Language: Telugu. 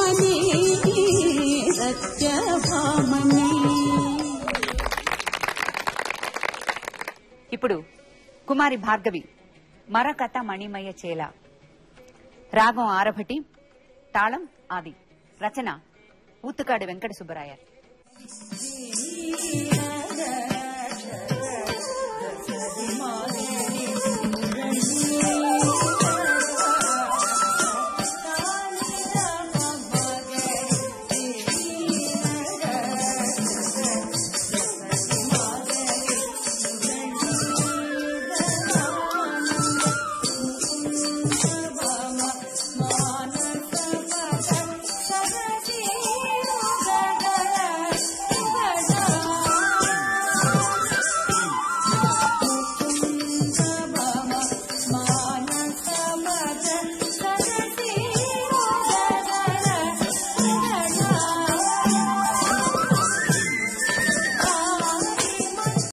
భామనే సత్యభామనే. ఇప్పుడు కుమారి భార్గవి మరకథ మణిమయ చేల. రాగం ఆరభటి, తాళం ఆది, రచన ఊతుకాడి వెంకట సుబ్బరాయ.